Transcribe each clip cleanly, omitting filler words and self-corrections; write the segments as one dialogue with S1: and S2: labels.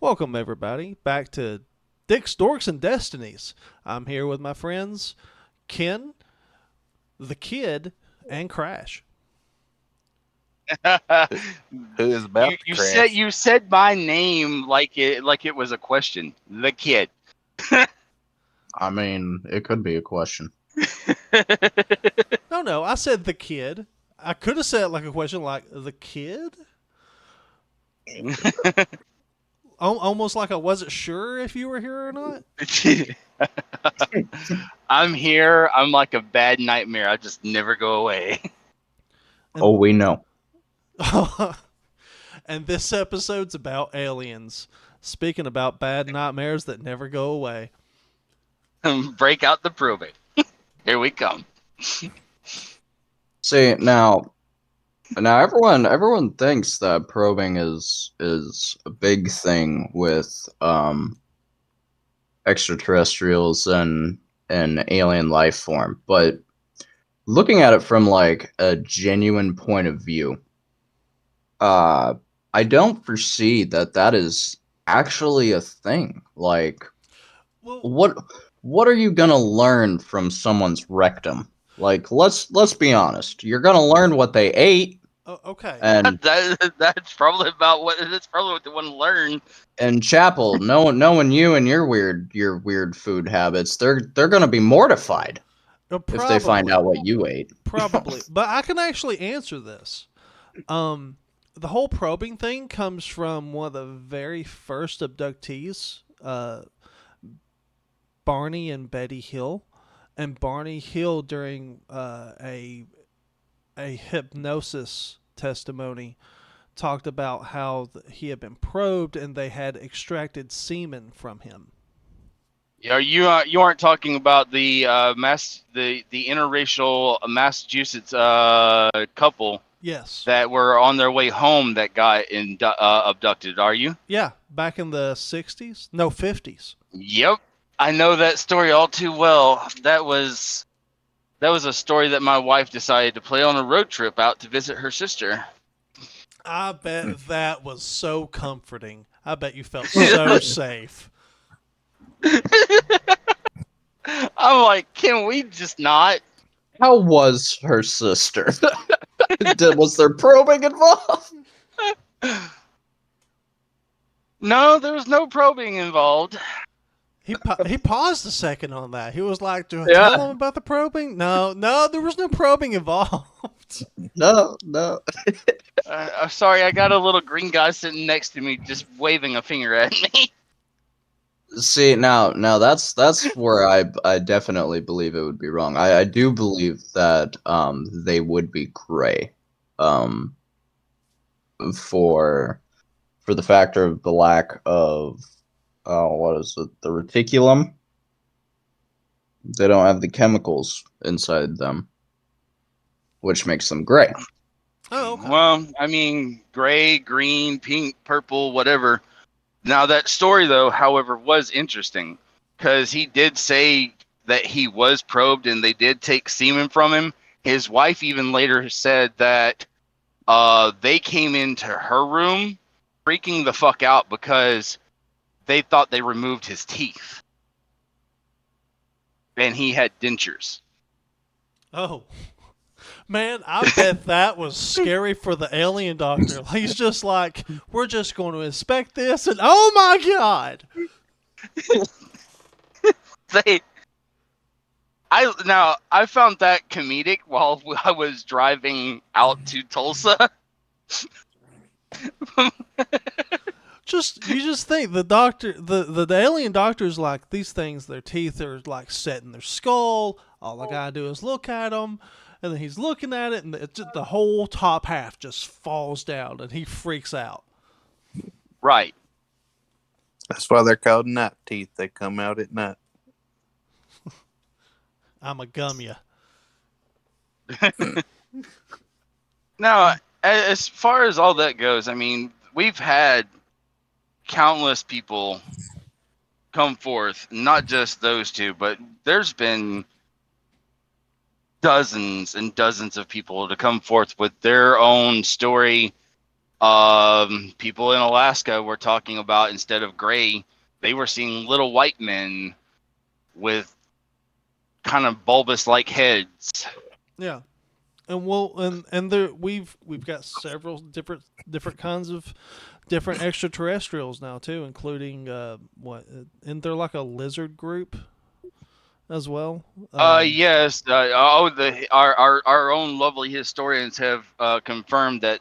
S1: Welcome, everybody, back to Dick's Dorks and Destinies. I'm here with my friends Ken, the Kid, and Crash.
S2: Who is
S3: you
S2: about to
S3: you said
S2: crash.
S3: you said my name like it was a question. The kid.
S4: I mean, it could be a question.
S1: No, I said the Kid. I could have said it like a question like, the Kid? Almost like I wasn't sure if you were here or not.
S3: I'm here. I'm like a bad nightmare. I just never go away.
S1: And,
S4: Oh, we know.
S1: and this episode's about aliens. Speaking about bad nightmares that never go away.
S3: Break out the probate. Here we come.
S4: See, now everyone thinks that probing is a big thing with extraterrestrials and alien life form, but looking at it from like a genuine point of view, uh I don't foresee that is actually a thing. Like
S1: Well,
S4: what are you gonna learn from someone's rectum? Like, let's be honest. You're gonna learn what they ate,
S1: okay.
S4: and
S3: That's probably about what. That's probably what they want to learn.
S4: Chapel, knowing you and your weird food habits, they're gonna be mortified if they find
S1: Probably.
S4: out what you ate.
S1: Probably. But I can actually answer this. Um, the whole probing thing comes from one of the very first abductees, Barney and Betty Hill. And Barney Hill, during a hypnosis testimony, talked about how he had been probed and they had extracted semen from him.
S3: Yeah, you aren't talking about the the interracial Massachusetts couple
S1: Yes.
S3: that were on their way home that got abducted, are you?
S1: Yeah, back in the 60s? No, 50s.
S3: Yep. I know that story all too well. That was a story that my wife decided to play on a road trip out to visit her sister.
S1: I bet that was so comforting. I bet you felt so safe.
S3: I'm like, can we just not?
S4: How was her sister? Was there probing involved?
S3: No, there was no probing involved.
S1: He paused a second on that. He was like, "Do I
S4: Yeah.
S1: tell him about the probing?" No, there was no probing involved.
S4: No.
S3: I'm sorry, I got a little green guy sitting next to me just waving a finger at me.
S4: See, now that's where I definitely believe it would be wrong. I do believe that they would be gray, um for the factor of the lack of, what is it, the reticulum. They don't have the chemicals inside them, which makes them gray.
S1: Oh, okay.
S3: Well, I mean, gray, green, pink, purple, whatever. Now, that story, though, however, was interesting because he did say that he was probed and they did take semen from him. His wife even later said that they came into her room freaking the fuck out because they thought they removed his teeth and he had dentures.
S1: Oh, man, I bet that was scary for the alien doctor. He's just like, "We're just going to inspect this," and oh my god!
S3: They I found that comedic while I was driving out to Tulsa.
S1: You just think the doctor, the alien doctor's like, these things, their teeth are like set in their skull. All I gotta do is look at them, and then he's looking at it, and the whole top half just falls down, and he freaks out.
S3: Right.
S2: That's why they're called night teeth. They come out at night.
S1: I'm a gum ya.
S3: Now, as far as all that goes, I mean, we've had countless people come forth, not just those two, but there's been dozens and dozens of people to come forth with their own story People in Alaska were talking about, instead of gray, they were seeing little white men with kind of bulbous like heads.
S1: Yeah. And we'll and there we've got several different kinds of different extraterrestrials now too, including what isn't there like a lizard group as well?
S3: Yes. Our own lovely historians have confirmed that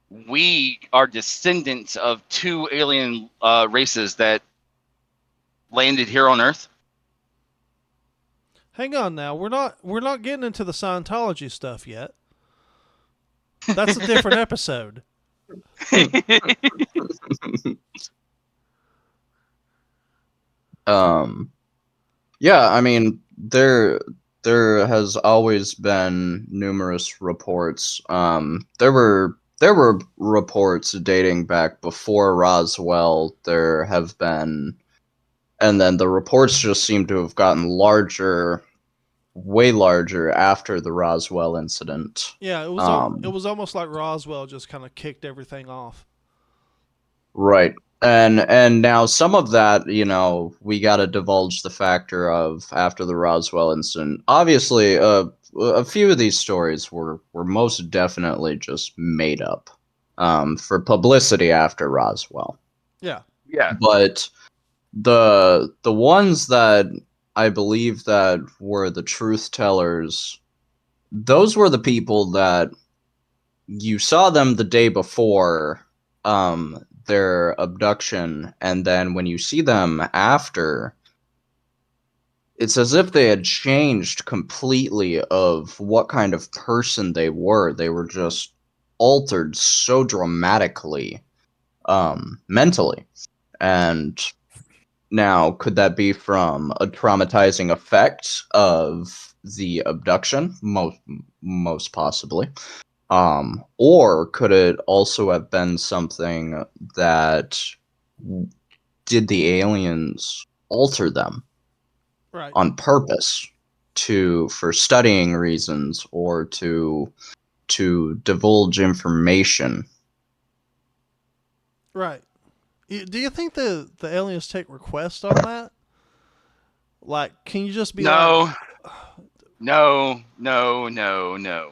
S3: we are descendants of two alien races that landed here on Earth.
S1: Hang on now, we're not getting into the Scientology stuff yet. That's a different episode.
S4: Um, yeah, I mean there has always been numerous reports. There were reports dating back before Roswell. There have been, and then the reports just seem to have gotten larger, way larger after the Roswell incident.
S1: Yeah, it was almost like Roswell just kind of kicked everything off.
S4: Right. And now some of that, we got to divulge the factor of after the Roswell incident. Obviously, a few of these stories were most definitely just made up for publicity after Roswell.
S1: Yeah.
S3: Yeah.
S4: But the ones that I believe that were the truth tellers, those were the people that you saw them the day before their abduction, and then when you see them after, it's as if they had changed completely of what kind of person they were. They were just altered so dramatically mentally. And now, could that be from a traumatizing effect of the abduction? Most possibly. Or could it also have been something that did the aliens alter them
S1: Right.
S4: on purpose for studying reasons or to divulge information?
S1: Right. Do you think the aliens take requests on that? Like, can you just be like,
S3: No. No. No. No. No.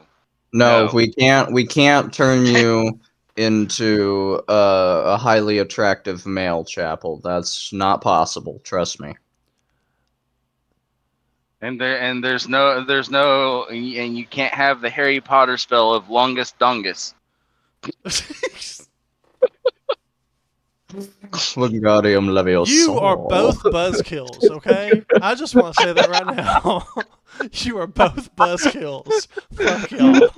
S4: No,
S3: No.
S4: we can't turn you into a highly attractive male, Chapel. That's not possible, trust me.
S3: And you can't have the Harry Potter spell of longest dongus.
S4: Wingardium
S1: you are
S4: Leviosa.
S1: both buzzkills, okay? I just want to say that right now. You are both buzzkills. Fuck y'all.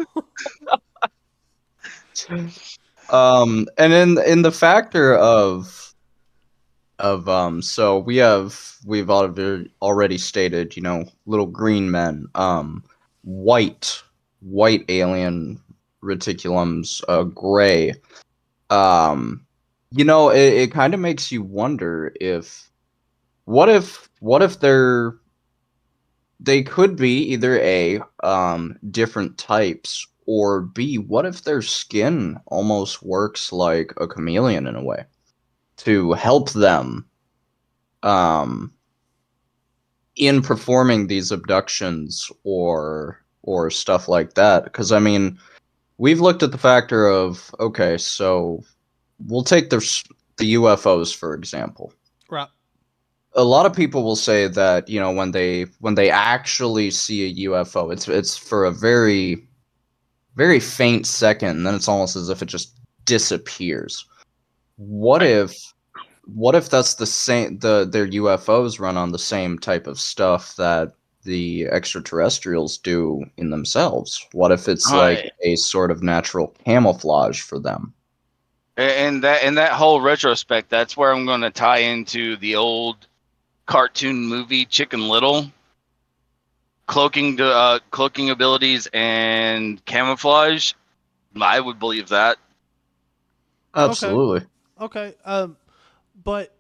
S4: And in the factor of so we've already stated, little green men, white alien reticulums, gray. It kind of makes you wonder if what if they could be either A, different types, or B, what if their skin almost works like a chameleon in a way to help them um, in performing these abductions or stuff like that? Because I mean, we've looked at the factor of, okay, so we'll take the UFOs for example.
S1: Right.
S4: A lot of people will say that when they actually see a UFO, it's for a very very faint second, and then it's almost as if it just disappears. What
S3: Right.
S4: if that's the same? Their UFOs run on the same type of stuff that the extraterrestrials do in themselves. What if it's like
S3: Hi.
S4: a sort of natural camouflage for them?
S3: And that whole retrospect, that's where I'm going to tie into the old cartoon movie Chicken Little, cloaking abilities and camouflage. I would believe that.
S1: Okay.
S4: Absolutely.
S1: Okay. But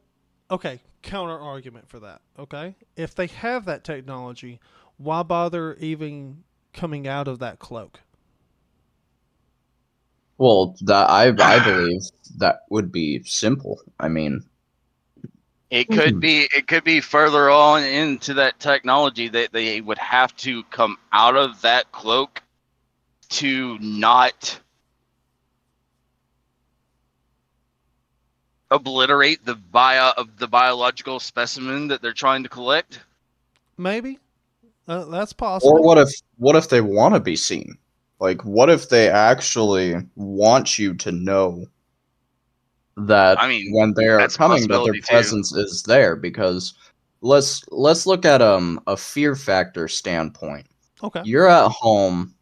S1: okay, counter argument for that. Okay, if they have that technology, why bother even coming out of that cloak?
S4: Well, that I believe that would be simple. I mean,
S3: It could be further on into that technology that they would have to come out of that cloak to not obliterate the biological specimen that they're trying to collect.
S1: Maybe that's
S4: or
S1: possible.
S4: what if they want to be seen? Like, what if they actually want you to know that
S3: I mean,
S4: when they're
S3: that's a
S4: coming, that their
S3: possibility too.
S4: presence is there? Because let's look at a fear factor standpoint.
S1: Okay.
S4: You're at home,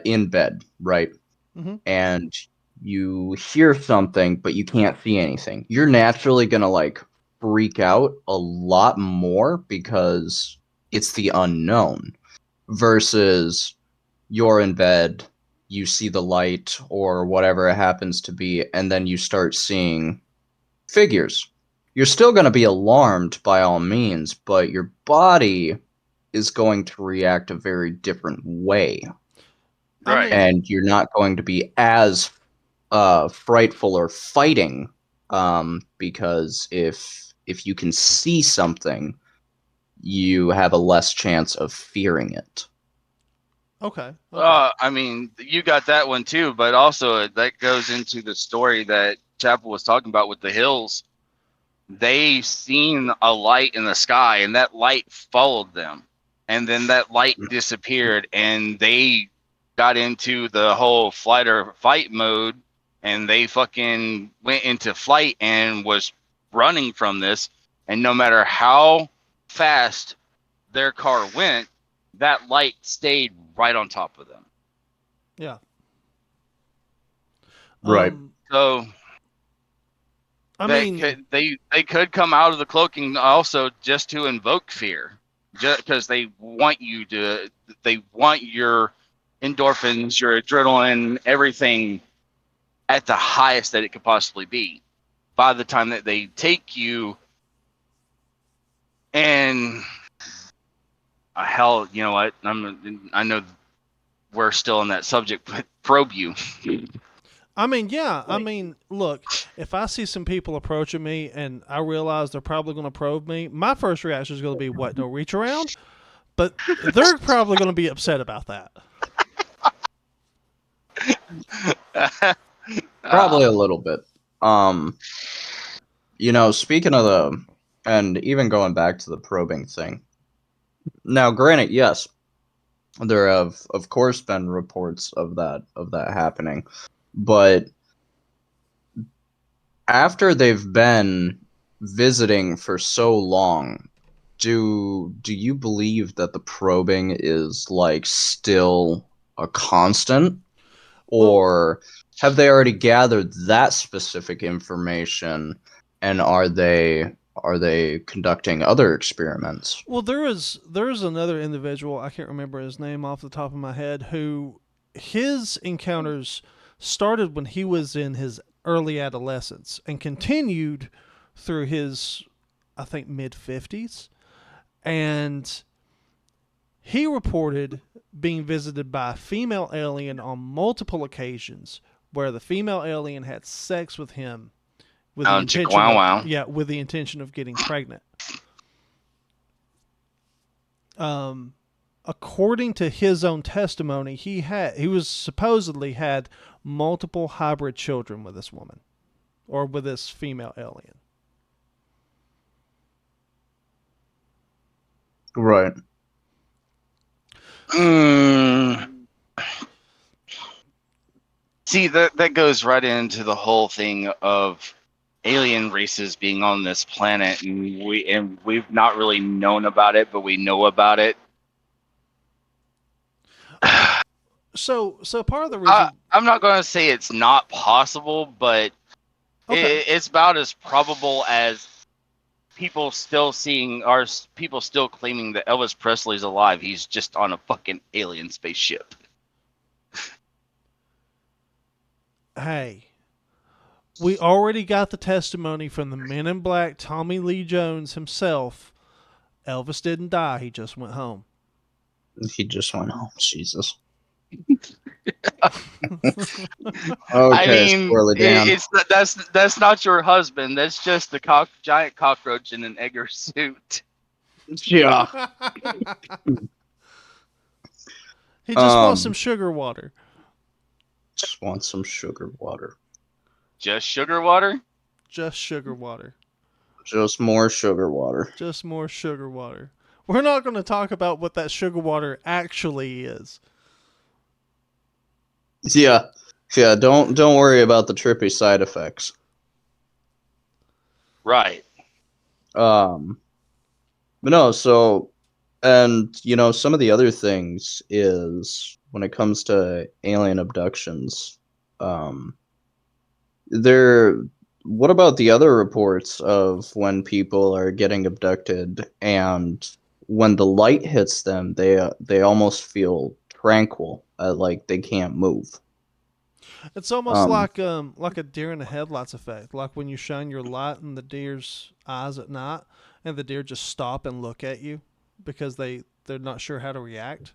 S4: in bed, right?
S1: Hmm.
S4: And you hear something, but you can't see anything. You're naturally gonna like freak out a lot more because it's the unknown versus you're in bed, you see the light or whatever it happens to be, and then you start seeing figures. You're still going to be alarmed by all means, but your body is going to react a very different way,
S1: I
S3: Right.
S1: mean,
S4: and you're not going to be as frightful or fighting, because if you can see something, you have a less chance of fearing it.
S1: okay. Okay.
S3: I mean, you got that one too, but also that goes into the story that Chapel was talking about with the hills. They seen a light in the sky, and that light followed them, and then that light disappeared, and they got into the whole flight or fight mode, and they fucking went into flight and was running from this, and no matter how fast their car went, that light stayed right on top of them.
S1: Yeah.
S4: Right.
S3: So
S1: I
S3: that
S1: mean,
S3: could they could come out of the cloaking also just to invoke fear, just because they want your endorphins, your adrenaline, everything at the highest that it could possibly be. By the time that they take you and hell, you know what? I know we're still on that subject, but probe you.
S1: I mean, yeah. I
S3: Like,
S1: mean, look, if I see some people approaching me and I realize they're probably going to probe me, my first reaction is going to be, what, no reach around? But they're probably going to be upset about that.
S4: Probably
S3: uh,
S4: a little bit. Um, Speaking of and even going back to the probing thing. Now, granted, yes, there have, of course, been reports of that happening, but after they've been visiting for so long, do you believe that the probing is like still a constant,
S1: Well,
S4: or have they already gathered that specific information, and are they conducting other experiments?
S1: well, there is another individual, I can't remember his name off the top of my head, who his encounters started when he was in his early adolescence and continued through his, I think, mid 50s. And he reported being visited by a female alien on multiple occasions, where the female alien had sex with him with the intention
S3: Chihuahua.
S1: of,
S3: Wow.
S1: yeah, with the intention of getting pregnant. Um, According to his own testimony, he was supposedly had multiple hybrid children with this woman or with this female alien.
S4: Right.
S3: Mm. See, that goes right into the whole thing of alien races being on this planet, and we've not really known about it, but we know about it.
S1: So part of the
S3: I,
S1: reason,
S3: I'm not going to say it's not possible, but
S1: okay,
S3: it's about as probable as people still seeing or people still claiming that Elvis Presley's alive. He's just on a fucking alien spaceship.
S1: hey, we already got the testimony from the Men in Black, Tommy Lee Jones himself. Elvis didn't die; he just went home.
S4: He just went, oh, Jesus.
S3: I
S4: Okay,
S3: mean,
S4: Squirrely Dan.
S3: that's not your husband. That's just the giant cockroach in an Egger suit.
S4: Yeah.
S1: He just wants some
S4: Um,
S1: sugar water.
S4: just want some sugar water.
S3: Just sugar water.
S1: Just sugar water.
S4: Just more sugar water.
S1: Just more sugar water. We're not going to talk about what that sugar water actually is.
S4: Yeah. Yeah, don't worry about the trippy side effects.
S3: Right.
S4: But no, so and some of the other things is when it comes to alien abductions, um there what about the other reports of when people are getting abducted and when the light hits them, they almost feel tranquil, like they can't move.
S1: It's almost
S4: Um
S1: like a deer in the headlights effect. Like when you shine your light in the deer's eyes at night, and the deer just stop and look at you because they're not sure how to react.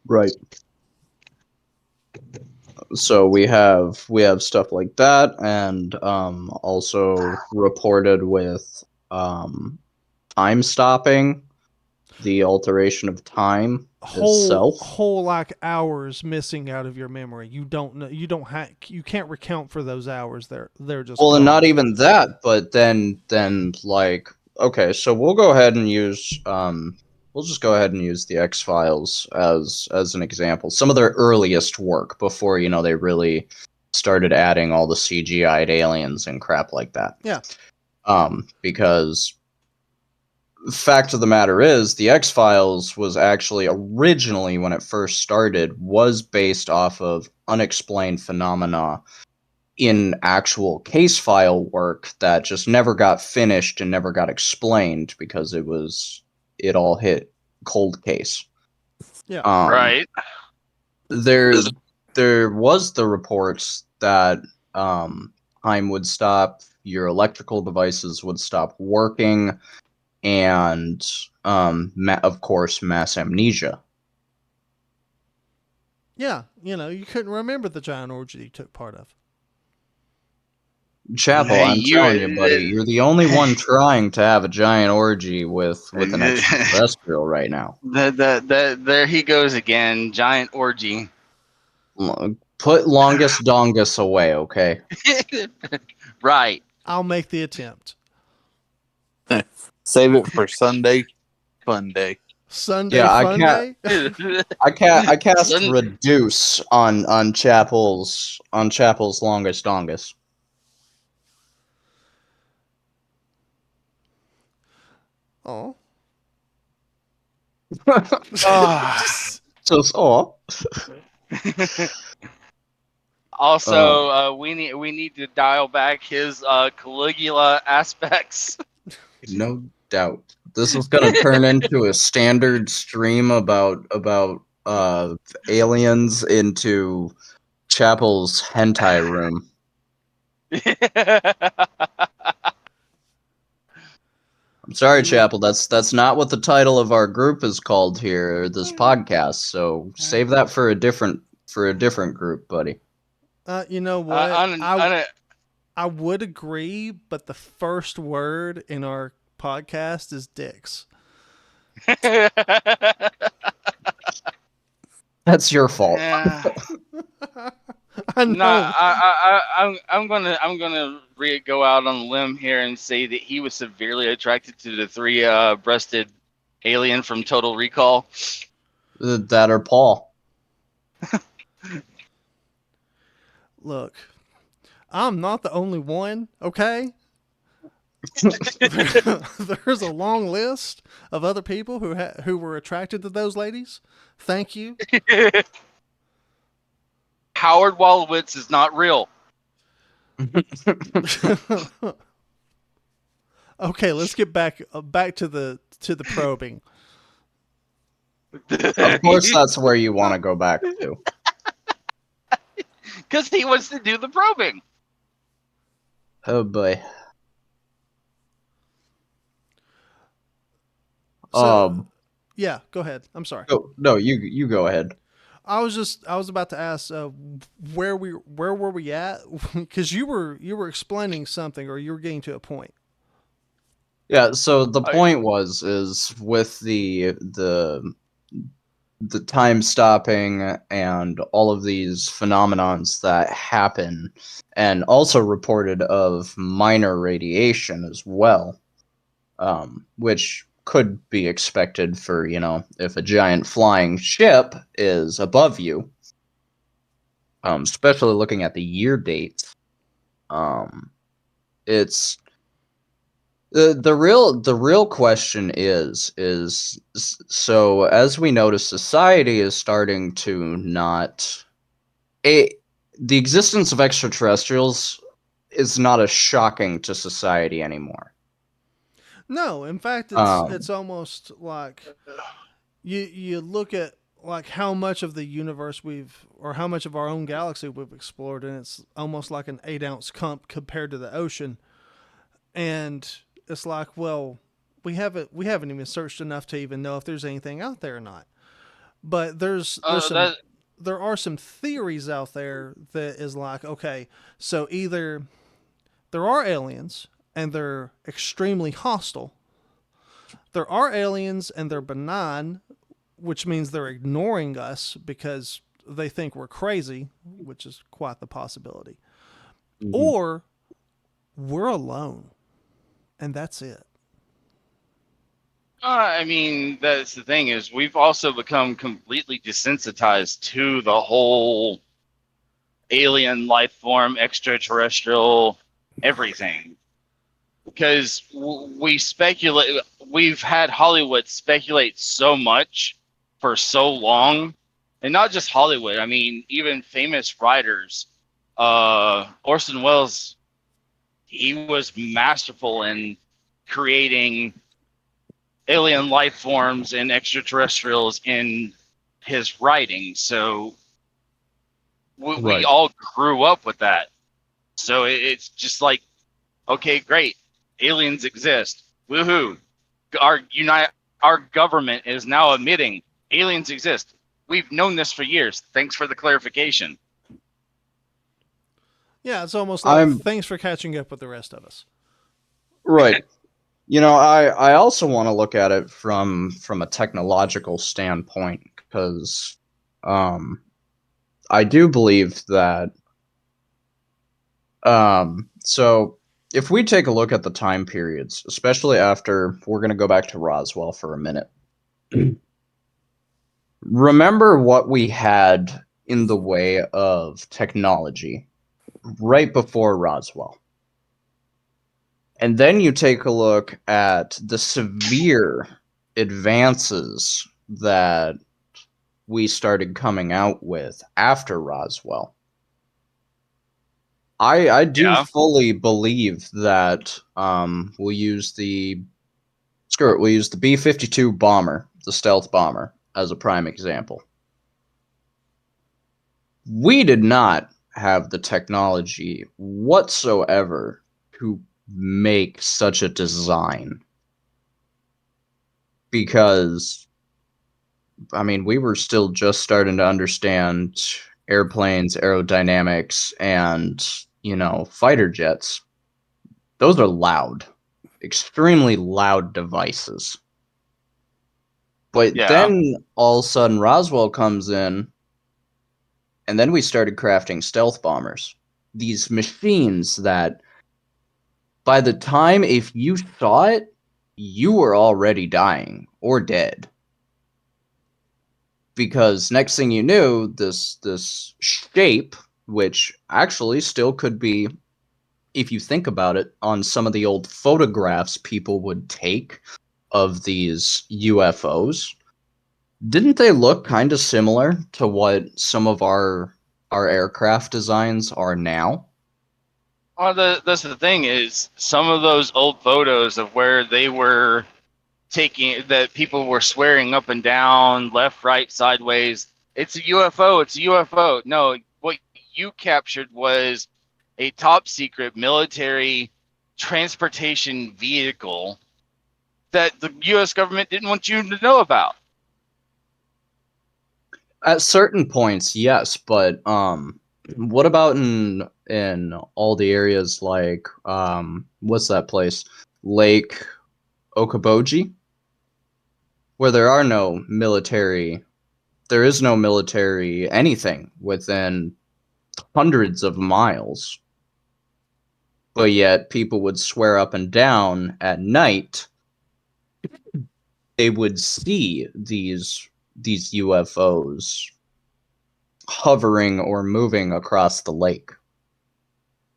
S4: right. So we have stuff like that, and also reported with time stopping, the alteration of time itself.
S1: Whole like hours missing out of your memory. You don't know. You can't recount for those hours. They're just
S4: Well, and not
S1: gone.
S4: even that, but then like, okay, so we'll just go ahead and use the X-Files as an example. Some of their earliest work before, they really started adding all the CGI'd aliens and crap like that.
S1: Yeah.
S4: Because fact of the matter is, the X-Files was actually originally, when it first started, was based off of unexplained phenomena in actual case file work that just never got finished and never got explained because it all hit cold case.
S1: Yeah.
S4: Um,
S3: Right.
S4: there there was the reports that time would stop, your electrical devices would stop working, and of course mass amnesia.
S1: Yeah. You couldn't remember the giant orgy you took part of.
S4: Chapel,
S3: Hey,
S4: I'm telling you, buddy, you're the only one trying to have a giant orgy with an extraterrestrial right now.
S3: there he goes again. Giant orgy.
S4: Put longest dongus away, okay?
S3: Right.
S1: I'll make the attempt.
S2: Save it for Sunday fun day.
S1: Sunday
S4: Yeah,
S1: fun day.
S4: I cast
S3: Sun-
S4: reduce on Chapel's longest dongus.
S1: Oh.
S3: Ah.
S4: Oh.
S3: Also, we need to dial back his Caligula aspects.
S4: No doubt. This is gonna turn into a standard stream about aliens into Chapel's hentai room. I'm sorry, Chapel. That's not what the title of our group is called here, this podcast. So save that for a different group, buddy.
S1: You know what?
S3: on, on
S1: I would agree, but the first word in our podcast is dicks.
S3: a,
S4: That's your fault.
S1: I
S3: No,
S1: know.
S3: I'm gonna go out on a limb here and say that he was severely attracted to the three breasted alien from Total Recall.
S4: That or Paul.
S1: Look, I'm not the only one, okay? There's a long list of other people who were attracted to those ladies. Thank you.
S3: Howard Wolowitz is not real.
S1: Okay, let's get back to the probing.
S4: Of course, that's where you want to go back to.
S3: Because he wants to do the probing.
S4: Oh boy.
S1: So, yeah, go ahead. I'm sorry.
S4: No, you go ahead.
S1: I was about to ask where were we at? Because you were explaining something, or you were getting to a point.
S4: Yeah, so the
S3: I,
S4: point was is with the time stopping and all of these phenomenons that happen, and also reported of minor radiation as well, which could be expected for, if a giant flying ship is above you, especially looking at the year dates. um, it's the real question so as we notice, society is starting to not it the existence of extraterrestrials is not as shocking to society anymore.
S1: No, in fact, it's
S4: um
S1: almost like you look at like how much of the universe we've or how much of our own galaxy we've explored, and it's almost like an 8 ounce cup compared to the ocean. And it's like, well, we haven't even searched enough to even know if there's anything out there or not. But
S3: that
S1: there are some theories out there that is like, okay, so either there are aliens and they're extremely hostile. There are aliens and they're benign, which means they're ignoring us because they think we're crazy, which is quite the possibility.
S4: mhm.
S1: Or we're alone and that's it.
S3: I mean, that's the thing is we've also become completely desensitized to the whole alien life form, extraterrestrial, everything. Because we speculate, we've had Hollywood speculate so much for so long, and not just Hollywood. I mean, even famous writers. Orson Welles, he was masterful in creating alien life forms and extraterrestrials in his writing. So we
S4: Right.
S3: all grew up with that. So it's just like, okay, great, aliens exist. Woohoo! Our unite, our government is now admitting aliens exist. We've known this for years. Thanks for the clarification.
S1: Yeah, it's almost like
S4: I'm
S1: thanks for catching up with the rest of us.
S4: right. I also want to look at it from a technological standpoint, because um I do believe that so if we take a look at the time periods, especially after, we're going to go back to Roswell for a minute. Remember what we had in the way of technology right before Roswell. And then you take a look at the severe advances that we started coming out with after Roswell. I do
S3: Yeah.
S4: fully believe that we'll use the B-52 bomber, the stealth bomber, as a prime example. We did not have the technology whatsoever to make such a design, because I mean, we were still just starting to understand airplanes, aerodynamics, and, fighter jets. Those are loud, extremely loud devices. But
S3: Yeah.
S4: then all of a sudden Roswell comes in, and then we started crafting stealth bombers. These machines that, by the time if you saw it, you were already dying or dead. Because next thing you knew, this shape, which actually still could be, if you think about it, on some of the old photographs people would take of these UFOs, didn't they look kind of similar to what some of our aircraft designs are now?
S3: Well, that's the thing is some of those old photos of where they were taking that people were swearing up and down, left, right, sideways. It's a UFO. It's a UFO. No, what you captured was a top secret military transportation vehicle that the U.S. government didn't want you to know about.
S4: At certain points, yes, but what about in all the areas like what's that place? Lake Okoboji, where there is no military anything within hundreds of miles. But yet people would swear up and down at night they would see these UFOs hovering or moving across the lake.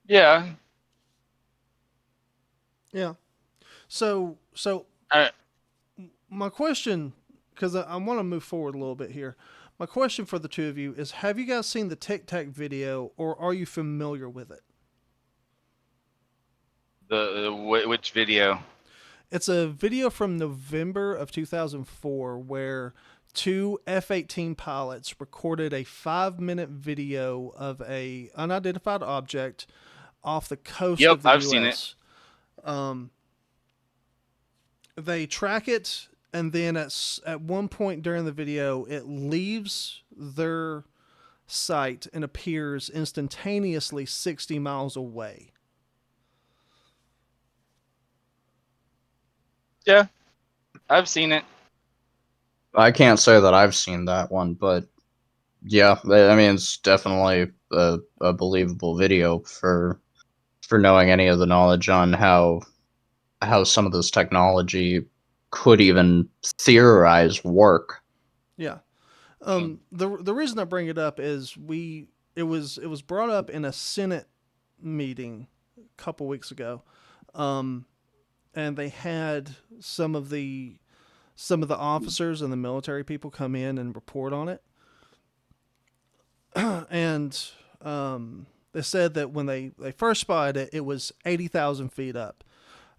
S3: Yeah.
S1: Yeah. So
S3: I,
S1: my question, because I want to move forward a little bit here. My question for the two of you is: have you guys seen the Tic Tac video, or are you familiar with it?
S3: which video?
S1: It's a video from November of 2004 where two F-18 pilots recorded a 5-minute video of a unidentified object off the coast
S3: Yep,
S1: of the
S3: I've
S1: U.S.
S3: seen it.
S1: They track it, and then at one point during the video, it leaves their sight and appears instantaneously 60 miles away.
S3: Yeah, I've seen it.
S4: I can't say that I've seen that one, but yeah, I mean it's definitely a believable video for knowing any of the knowledge on how some of this technology could even theorize work.
S1: Yeah. The reason I bring it up is it was brought up in a Senate meeting a couple weeks ago, and they had some of the officers and the military people come in and report on it, and they said that when they first spotted it, it was 80,000 feet up,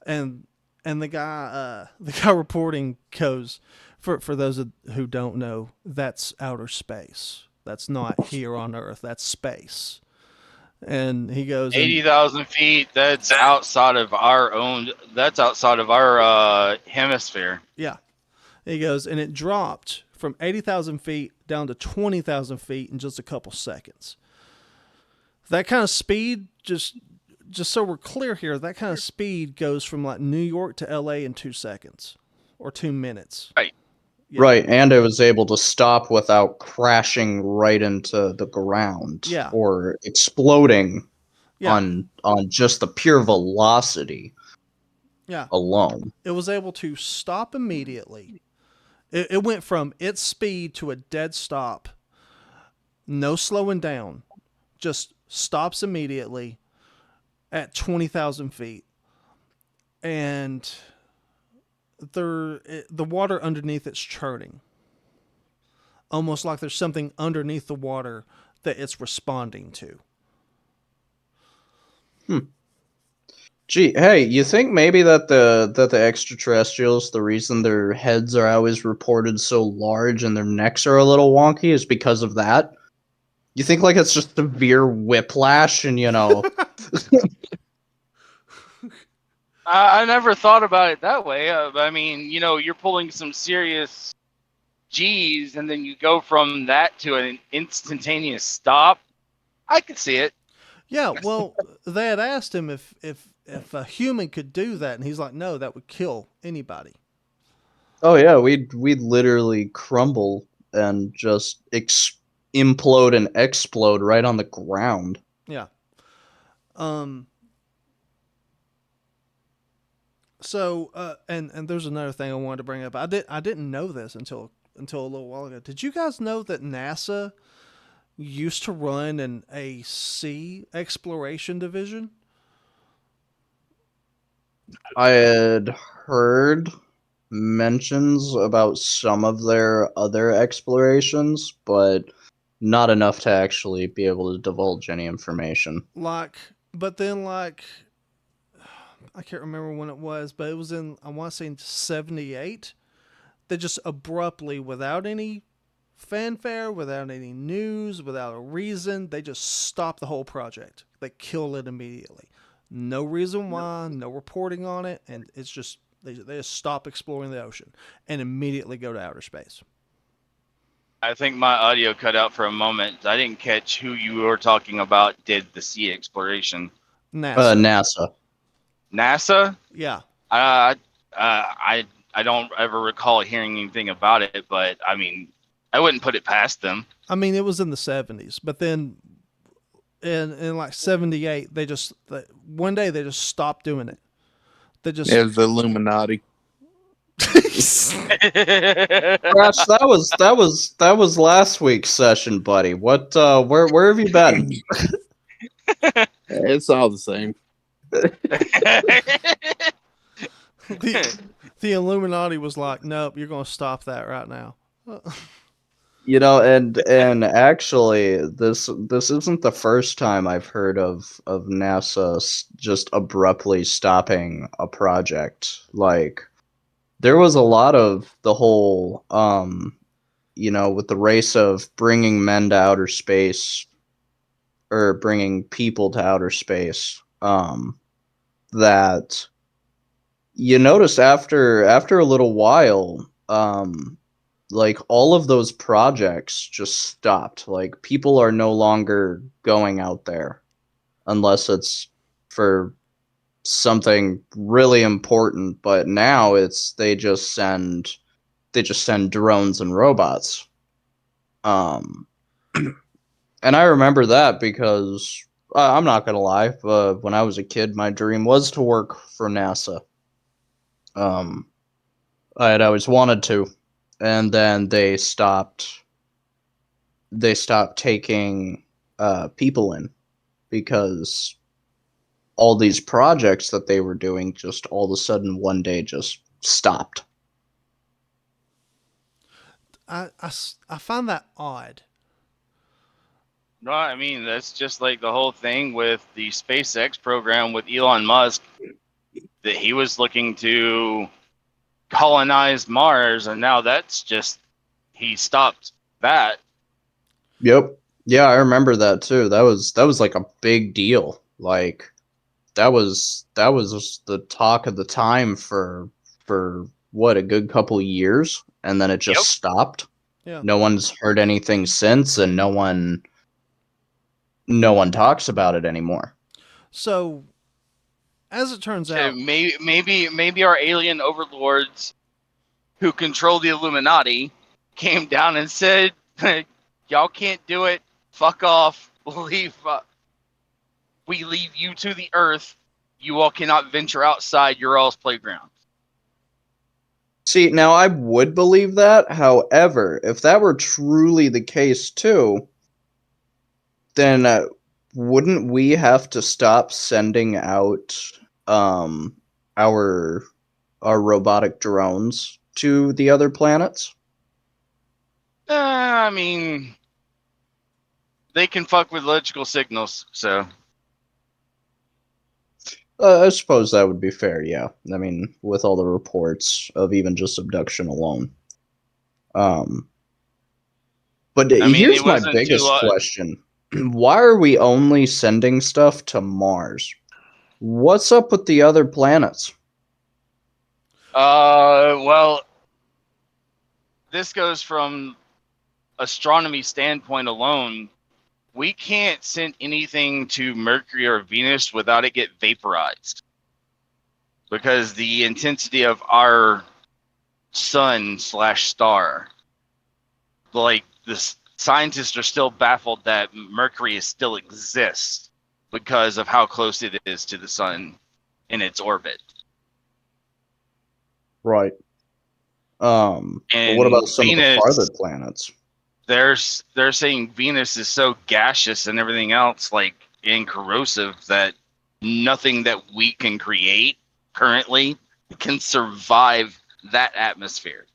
S1: and the guy the guy reporting goes, for those who don't know, that's outer space. That's not here on Earth. That's space. And he goes, and
S3: 80,000 feet. That's outside of our own. That's outside of our hemisphere.
S1: yeah, he goes, and it dropped from 80,000 feet down to 20,000 feet in just a couple seconds. That kind of speed, just so we're clear here, that kind of speed goes from like New York to LA in 2 seconds or 2 minutes.
S3: Right.
S1: Yeah.
S4: Right, and it was able to stop without crashing right into the ground
S1: Yeah.
S4: or exploding
S1: Yeah.
S4: on just the pure velocity
S1: Yeah.
S4: alone.
S1: It was able to stop immediately. It went from its speed to a dead stop, no slowing down, just stops immediately at 20,000 feet. And the water underneath it's churning. Almost like there's something underneath the water that it's responding to.
S4: Gee, hey, you think maybe that the extraterrestrials, the reason their heads are always reported so large and their necks are a little wonky is because of that? You think like it's just severe whiplash and
S3: I never thought about it that way. I mean, you're pulling some serious G's, and then you go from that to an instantaneous stop. I could see it.
S1: Yeah, well, they had asked him if a human could do that, and he's like, no, that would kill anybody.
S4: Oh yeah, we'd literally crumble and just implode and explode right on the ground.
S1: Yeah. So and there's another thing I wanted to bring up. I didn't know this until a little while ago. Did you guys know that NASA used to run a sea exploration division?
S4: I had heard mentions about some of their other explorations, but not enough to actually be able to divulge any information.
S1: But then I can't remember when it was, but it was in, I want to say, in 78. They just abruptly, without any fanfare, without any news, without a reason, they just stopped the whole project. They killed it immediately. No reason why, no reporting on it, and it's just they just stop exploring the ocean and immediately go to outer space.
S3: I think my audio cut out for a moment. I didn't catch who you were talking about did the sea exploration.
S1: NASA.
S4: NASA.
S3: NASA?
S1: Yeah.
S3: Uh, I don't ever recall hearing anything about it, but I mean, I wouldn't put it past them.
S1: I mean, it was in the 70s, but then in like 78, one day they just stopped doing it. They just.
S2: It was the Illuminati.
S4: Scratch, that was last week's session, buddy. What where have you been?
S2: It's all the same.
S1: the Illuminati was like, nope, you're going to stop that right now.
S4: You know, and actually, this isn't the first time I've heard of NASA just abruptly stopping a project. Like, there was a lot of the whole, with the race of bringing men to outer space or bringing people to outer space, that you notice after a little while, like all of those projects just stopped. Like people are no longer going out there unless it's for something really important, but now it's they just send drones and robots. Um and I remember that because I'm not going to lie, when I was a kid my dream was to work for NASA. Um I had always wanted to, and then they stopped taking people in because all these projects that they were doing just all of a sudden one day just stopped.
S1: I find that odd.
S3: No, I mean, that's just like the whole thing with the SpaceX program with Elon Musk, that he was looking to colonize Mars, and now that's just, he stopped that.
S4: Yep. Yeah, I remember that too. That was like a big deal. Like that was just the talk of the time for what, a good couple years, and then it
S3: Yep.
S4: just stopped.
S1: Yeah.
S4: No one's heard anything since, and no one talks about it anymore.
S1: So, as it turns
S3: So
S1: out,
S3: maybe our alien overlords who control the Illuminati came down and said, "Y'all can't do it. Fuck off. We leave you to the Earth. You all cannot venture outside your all's playground."
S4: See, now I would believe that. However, if that were truly the case too, then wouldn't we have to stop sending out um, our robotic drones to the other planets?
S3: I mean, they can fuck with electrical signals, so.
S4: I suppose that would be fair. Yeah, I mean, with all the reports of even just abduction alone. Um, but
S3: I mean, it
S4: here's my
S3: wasn't too
S4: biggest question: why are we only sending stuff to Mars? What's up with the other planets?
S3: well, this goes from astronomy standpoint alone. We can't send anything to Mercury or Venus without it get vaporized, because the intensity of our sun slash star, like the scientists are still baffled that Mercury still exists because of how close it is to the sun in its orbit.
S4: Right. But what about
S3: And
S4: some of the farther
S3: Venus,
S4: planets?
S3: they're saying Venus is so gaseous and everything else, like, and corrosive, that nothing that we can create currently can survive that atmosphere.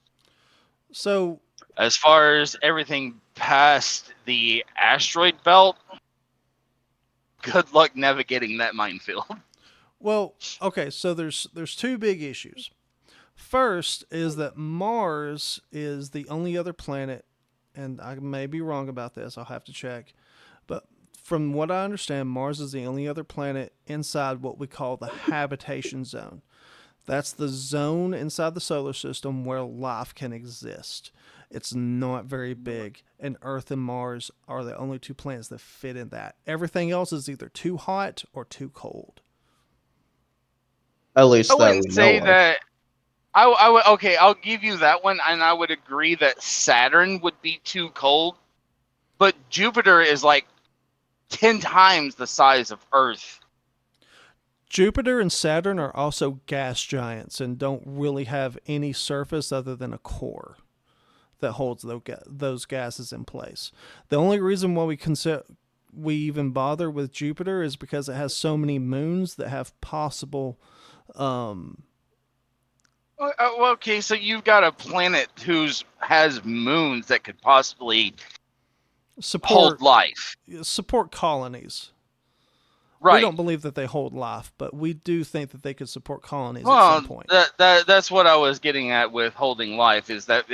S1: so
S3: As far as everything past the asteroid belt, good luck navigating that minefield.
S1: well, okay, so there's two big issues. First is that Mars is the only other planet, and I may be wrong about this. I'll have to check. But from what I understand, Mars is the only other planet inside what we call the habitation zone. That's the zone inside the solar system where life can exist. It's not very big, and Earth and Mars are the only two planets that fit in that. Everything else is either too hot or too cold.
S4: At
S3: I
S4: least that
S3: wouldn't
S4: we
S3: say
S4: know of.
S3: that. I would okay. I'll give you that one, and I would agree that Saturn would be too cold, but Jupiter is like 10 times the size of Earth.
S1: Jupiter and Saturn are also gas giants and don't really have any surface other than a core that holds those gases in place. The only reason why we even bother with Jupiter is because it has so many moons that have possible
S3: Well, okay, so you've got a planet has moons that could possibly
S1: support
S3: hold life,
S1: colonies. We
S3: right?
S1: don't believe that they hold life, but we do think that they could support colonies at
S3: Well,
S1: some point.
S3: that's what I was getting at with holding life is that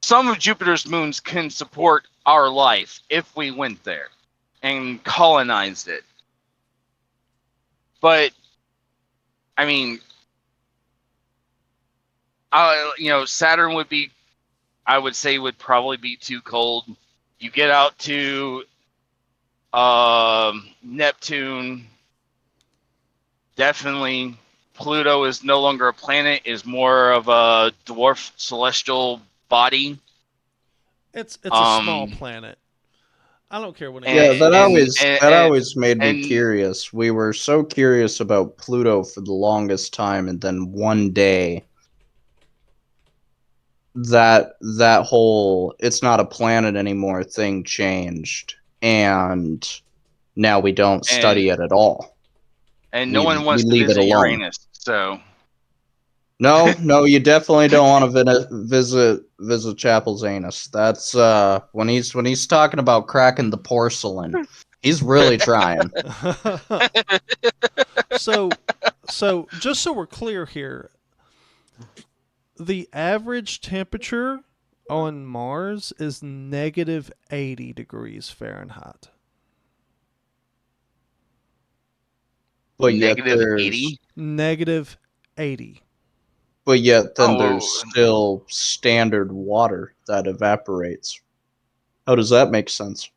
S3: some of Jupiter's moons can support our life if we went there and colonized it. But I mean, Saturn would be, I would say, would probably be too cold. You get out to Neptune, definitely. Pluto is no longer a planet; is more of a dwarf celestial body.
S1: It's a small planet. I don't care what
S4: Yeah,
S1: anybody says.
S4: that always made me
S3: and
S4: curious. We were so curious about Pluto for the longest time, and then one day that whole "it's not a planet anymore" thing changed, and now we don't
S3: and
S4: study it at all.
S3: and no one
S4: We
S3: wants to
S4: leave it
S3: visit
S4: alone.
S3: Uranus. So
S4: No, you definitely don't want to visit Chapel's anus. That's when he's talking about cracking the porcelain, he's really trying.
S1: so just so we're clear here, the average temperature on Mars is negative 80 degrees Fahrenheit.
S4: But yet
S3: negative
S4: there's
S3: 80.
S1: Negative 80.
S4: but yet then there's
S3: Oh,
S4: still standard water that evaporates. How does that make sense?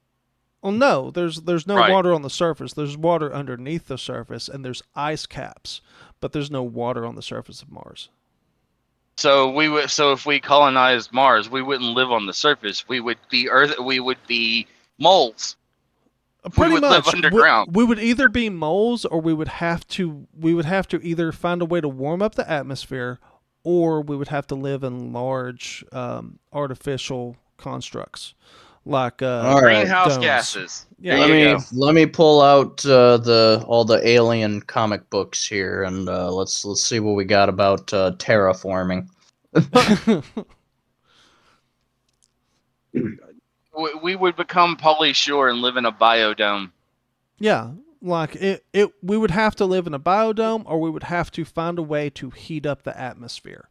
S1: Well, no, there's no
S3: right.
S1: water on the surface. There's water underneath the surface, and there's ice caps, but there's no water on the surface of Mars.
S3: So if we colonized Mars, we wouldn't live on the surface. We would be Earth. We would be moles. We
S1: Pretty
S3: would live
S1: much,
S3: underground.
S1: we would either be moles, or we would have to either find a way to warm up the atmosphere, or we would have to live in large artificial constructs like
S4: All right.
S3: Greenhouse
S1: domes.
S3: gases.
S1: Yeah.
S3: There you go.
S4: Let me pull out all the alien comic books here, and let's see what we got about terraforming.
S3: We would become Pauly Shore and live in a biodome.
S1: Yeah, like we would have to live in a biodome, or we would have to find a way to heat up the atmosphere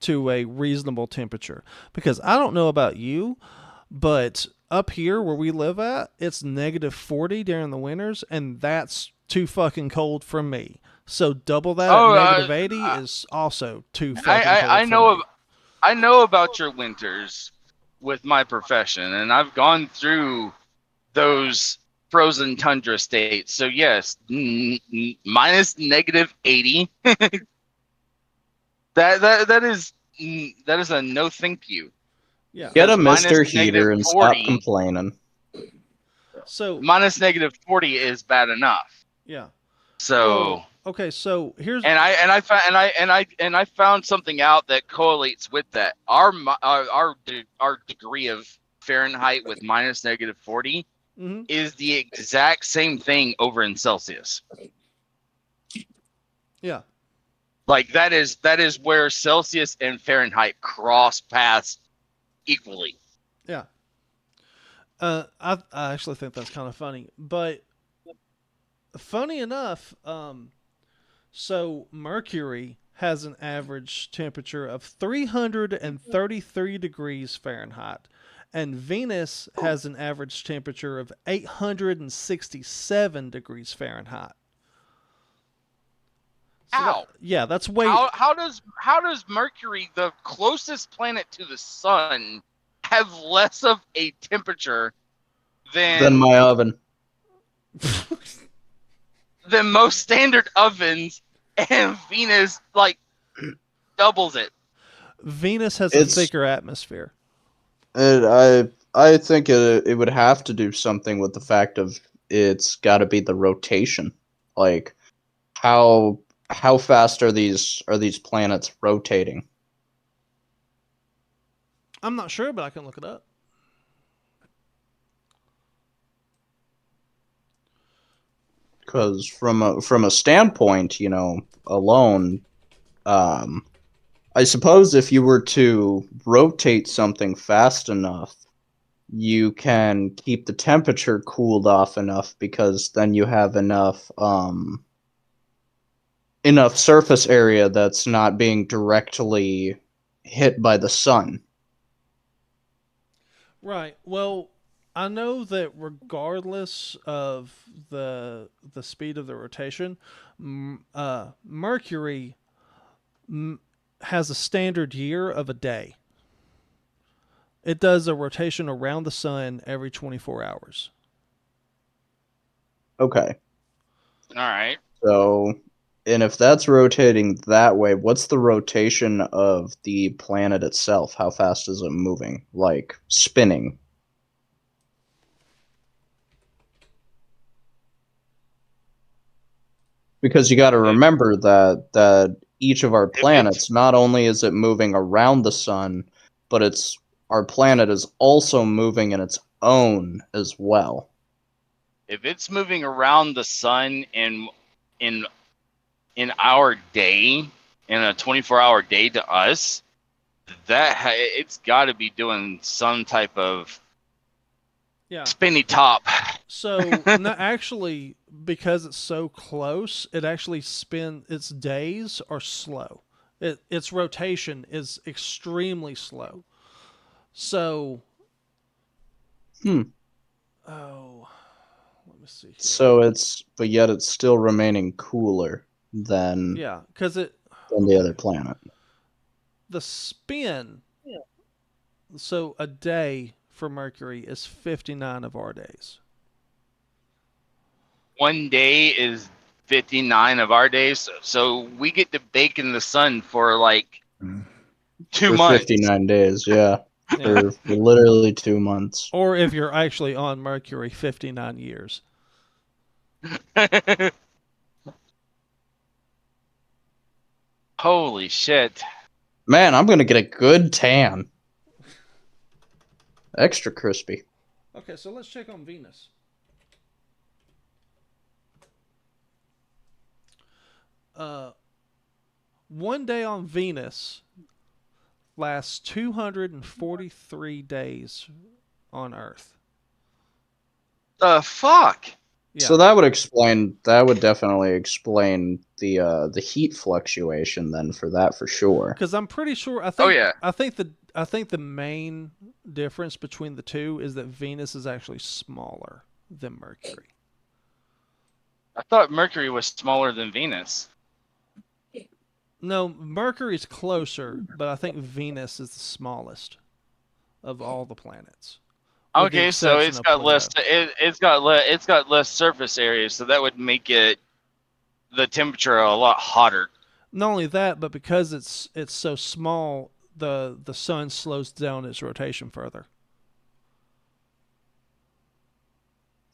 S1: to a reasonable temperature. Because I don't know about you, but up here where we live at, it's negative 40 during the winters, and that's too fucking cold for me. So double that at negative 80 is also too fucking cold for me.
S3: I know about your winters with my profession, and I've gone through those frozen tundra states. So yes, minus negative 80. that is a no thank you.
S1: Yeah.
S4: Get a
S3: Minus
S4: Mr. Heater and stop
S3: 40
S4: complaining.
S1: So
S3: minus negative 40 is bad enough.
S1: yeah.
S3: So
S1: Well, okay, so here's
S3: I found something out that correlates with that. Our degree of Fahrenheit with minus negative 40
S1: Mhm.
S3: is the exact same thing over in Celsius.
S1: Yeah.
S3: Like that is where Celsius and Fahrenheit cross paths equally.
S1: Yeah. I actually think that's kind of funny, but funny enough, so Mercury has an average temperature of 333 degrees Fahrenheit, and Venus has an average temperature of 867 degrees Fahrenheit.
S3: How?
S1: Yeah, that's way.
S3: How does Mercury, the closest planet to the sun, have less of a temperature
S4: Then
S3: than
S4: my oven.
S3: most standard ovens, and Venus like doubles it?
S1: Venus has a
S4: It's
S1: thicker atmosphere.
S4: I think it would have to do something with the fact of it's got to be the rotation. Like how how fast are these planets rotating?
S1: I'm not sure, but I can look it up.
S4: Because from a standpoint, alone, um, I suppose if you were to rotate something fast enough, you can keep the temperature cooled off enough because then you have enough surface area that's not being directly hit by the sun.
S1: Right. Well, I know that regardless of the speed of the rotation, Mercury has a standard year of a day. It does a rotation around the sun every 24 hours.
S4: Okay.
S3: All right.
S4: So, and if that's rotating that way, what's the rotation of the planet itself? How fast is it moving? Like spinning? Because you got to
S3: If it
S4: remember that each of our
S3: if it's
S4: planets, not only is it moving around the sun, but our planet is also moving in its own as well.
S3: if it's moving around the sun in in our day, in a 24-hour day to us, it's got to be doing some type of
S1: Yeah.
S3: spinny top.
S1: So, no, actually, because it's so close, it actually its days are slow. Its rotation is extremely slow. So,
S4: Hmm.
S1: oh, let me see here.
S4: So but yet it's still remaining cooler than
S1: Yeah, because
S4: the other planet.
S1: the spin. So a day for Mercury is 59 of our days.
S3: One day is 59 of our days, so we get to bake in the sun for like two
S4: For
S3: months.
S4: 59 days, yeah.
S1: Yeah.
S4: For literally 2 months.
S1: Or if you're actually on Mercury, 59 years.
S3: Holy shit.
S4: Man, I'm gonna get a good tan. Extra crispy.
S1: Okay, so let's check on Venus. Uh, one day on Venus lasts 243 days on Earth.
S3: The fuck?
S1: Yeah.
S4: So that would definitely explain the heat fluctuation then for that for sure.
S1: Because I'm pretty sure
S3: Oh yeah.
S1: I think the main difference between the two is that Venus is actually smaller than Mercury.
S3: I thought Mercury was smaller than Venus.
S1: No, Mercury's closer, but I think Venus is the smallest of all the planets. With the
S3: Okay, so
S1: exception
S3: it's
S1: of
S3: got
S1: Pluto.
S3: it's got less surface area, so that would make it the temperature a lot hotter.
S1: Not only that, but because it's so small, the sun slows down its rotation further.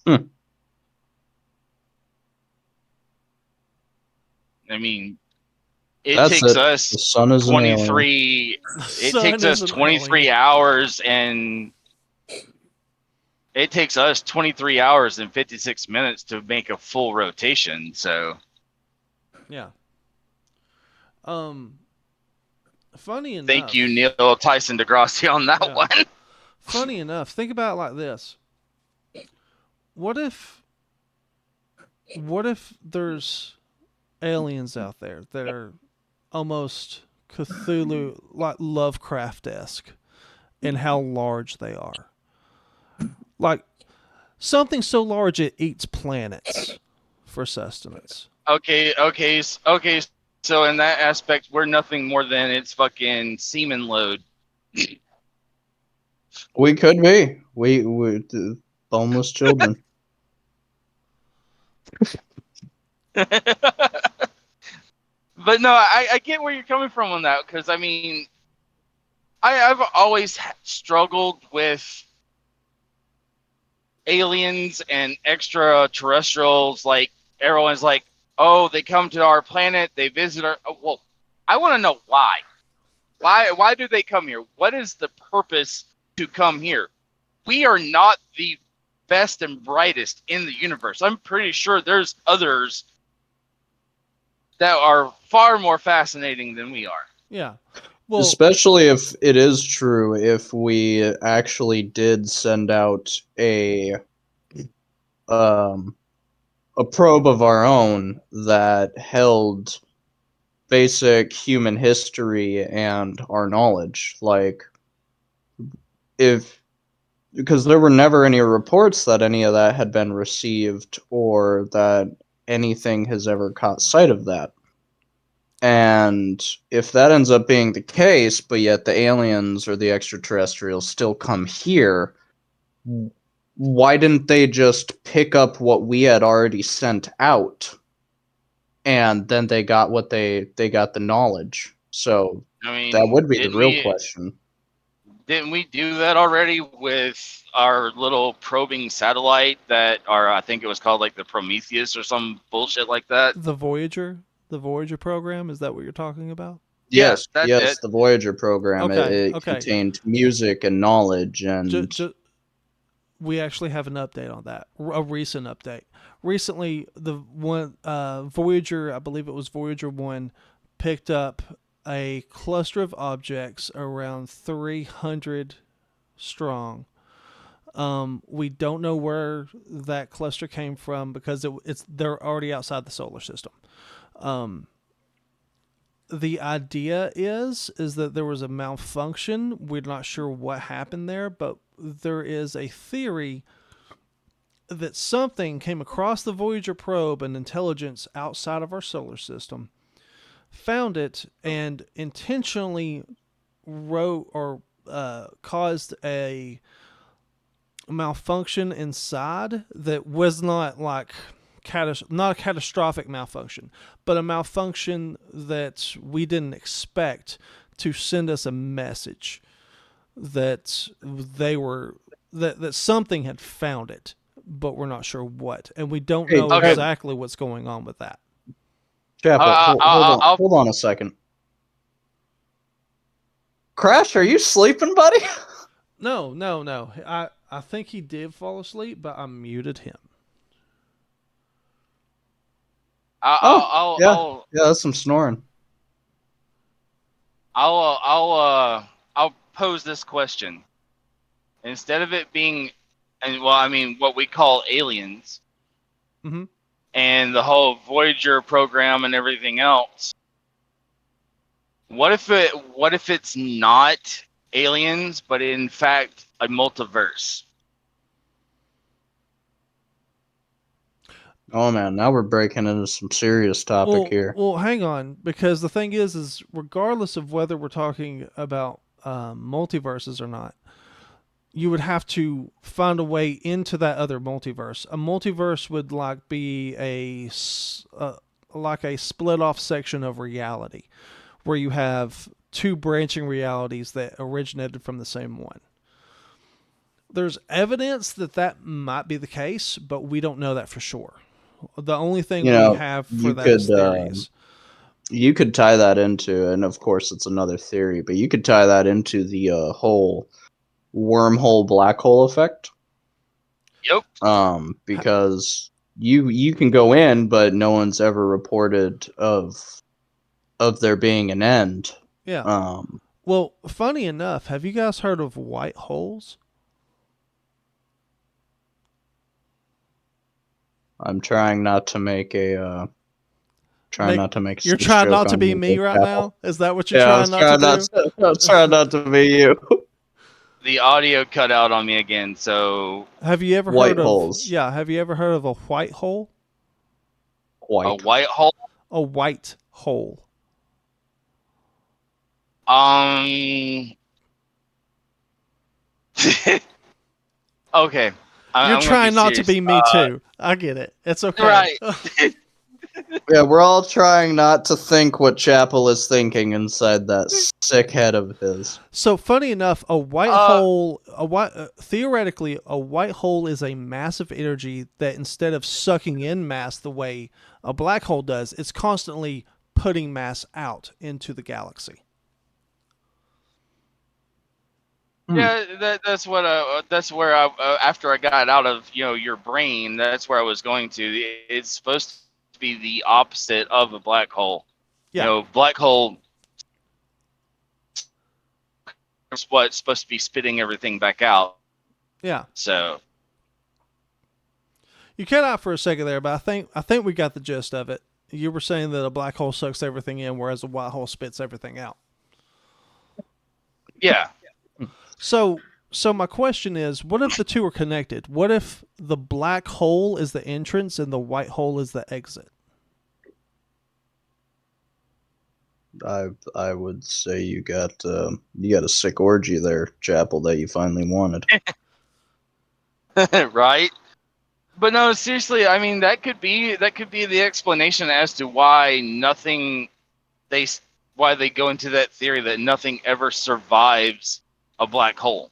S4: Hmm.
S3: I mean, it
S4: That's
S3: takes
S4: it.
S3: us
S4: The sun is an alien.
S3: 23
S1: The
S3: it
S1: sun
S3: takes
S1: is
S3: us
S1: an
S3: 23
S1: alien.
S3: hours and it takes us 23 hours and 56 minutes to make a full rotation. So,
S1: Yeah. Funny
S3: thank you,
S1: enough.
S3: Neil Tyson DeGrassi, on that
S1: Yeah.
S3: one.
S1: Funny enough, think about it like this. What if there's aliens out there that are almost Cthulhu, like Lovecraft-esque in how large they are? Like something so large it eats planets for sustenance.
S3: Okay, okay, okay. So in that aspect, we're nothing more than its fucking semen load.
S4: We could be. Boneless children.
S3: But no, I get where you're coming from on that, because I mean, I've always struggled with aliens and extraterrestrials. Like everyone's like, oh, they come to our planet, they visit our. Oh, well, I want to know why. Why do they come here? What is the purpose to come here? We are not the best and brightest in the universe. I'm pretty sure there's others that are far more fascinating than we are.
S1: Yeah. Well,
S4: Especially if it is true, if we actually did send out um a probe of our own that held basic human history and our knowledge. Like, if because there were never any reports that any of that had been received or that anything has ever caught sight of that. And if that ends up being the case, but yet the aliens or the extraterrestrials still come here, why didn't they just pick up what we had already sent out? And then they got what they got the knowledge. So
S3: I
S4: that
S3: mean,
S4: would be the real question.
S3: didn't we do that already with our little probing satellite that, or I think it was called like the Prometheus or some bullshit like that?
S1: the Voyager program, is that what you're talking about?
S3: Yeah,
S4: Yes,
S3: that's
S4: yes,
S3: it.
S4: the Voyager program.
S1: Okay,
S4: It
S1: okay.
S4: contained music and knowledge and
S1: We actually have an update on that, a recent update. Recently, the one Voyager, I believe it was Voyager 1, picked up a cluster of objects around 300 strong. We don't know where that cluster came from because they're already outside the solar system. Um, the idea is that there was a malfunction. We're not sure what happened there, but there is a theory that something came across the Voyager probe, an intelligence outside of our solar system, found it, and intentionally wrote or caused a malfunction inside that was not like not a catastrophic malfunction, but a malfunction that we didn't expect to send us a message that that something had found it, but we're not sure what, and we don't
S4: Hey,
S1: know
S3: Okay.
S1: exactly what's going on with that.
S4: Chapel,
S3: I'll
S4: hold on a second. Crash, are you sleeping, buddy?
S1: No. I think he did fall asleep, but I muted him.
S3: I'll
S4: Yeah,
S3: I'll
S4: yeah, that's some snoring.
S3: I'll pose this question. Instead of it being, and well, I mean, what we call aliens
S1: Mm-hmm.
S3: and the whole Voyager program and everything else, what if it's not aliens, but in fact a multiverse?
S4: Oh man, now we're breaking into some serious topic here.
S1: Well, hang on, because the thing is regardless of whether we're talking about multiverses or not, you would have to find a way into that other multiverse. A multiverse would like be like a split off section of reality, where you have two branching realities that originated from the same one. There's evidence that that might be the case, but we don't know that for sure. The only thing
S4: You
S1: we
S4: know,
S1: have for
S4: you
S1: that
S4: could
S1: is theories.
S4: you could tie that into, and of course it's another theory, but you could tie that into the whole wormhole black hole effect.
S3: Yep.
S4: Because you can go in, but no one's ever reported of there being an end.
S1: Yeah. Well, funny enough, have you guys heard of white holes?
S4: I'm trying not to make a not to make a
S1: You're
S4: snitch
S1: trying
S4: joke
S1: not to
S4: on
S1: be
S4: you,
S1: me
S4: Big
S1: right
S4: Apple.
S1: now? Is that what you're
S4: Yeah,
S1: trying not to do?
S4: I was trying not to be you.
S3: The audio cut out on me again, so
S1: Have you ever
S4: White
S1: heard of
S4: holes.
S1: have you ever heard of a white hole?
S3: a
S4: White.
S3: white hole.
S1: A white hole.
S3: Um. Okay.
S1: You're
S3: I'm gonna be
S1: trying not to
S3: serious.
S1: be me too. I get it. It's okay.
S3: Right.
S4: Yeah, we're all trying not to think what Chapel is thinking inside that sick head of his.
S1: So funny enough, a white
S3: Uh.
S1: hole, theoretically, a white hole is a massive energy that instead of sucking in mass the way a black hole does, it's constantly putting mass out into the galaxy.
S3: Yeah, that's what that's where I after I got out of your brain, that's where I was going to. It's supposed to be the opposite of a black hole.
S1: Yeah,
S3: Black hole is what's supposed to be spitting everything back out.
S1: yeah.
S3: So
S1: You cut out for a second there, but I think we got the gist of it. You were saying that a black hole sucks everything in, whereas a white hole spits everything out.
S3: yeah,
S1: So my question is, what if the two are connected? What if the black hole is the entrance and the white hole is the exit?
S4: I would say you got a sick orgy there, Chapel, that you finally wanted.
S3: right. But no, seriously, I mean that could be the explanation as to why they why they go into that theory that nothing ever survives a black hole.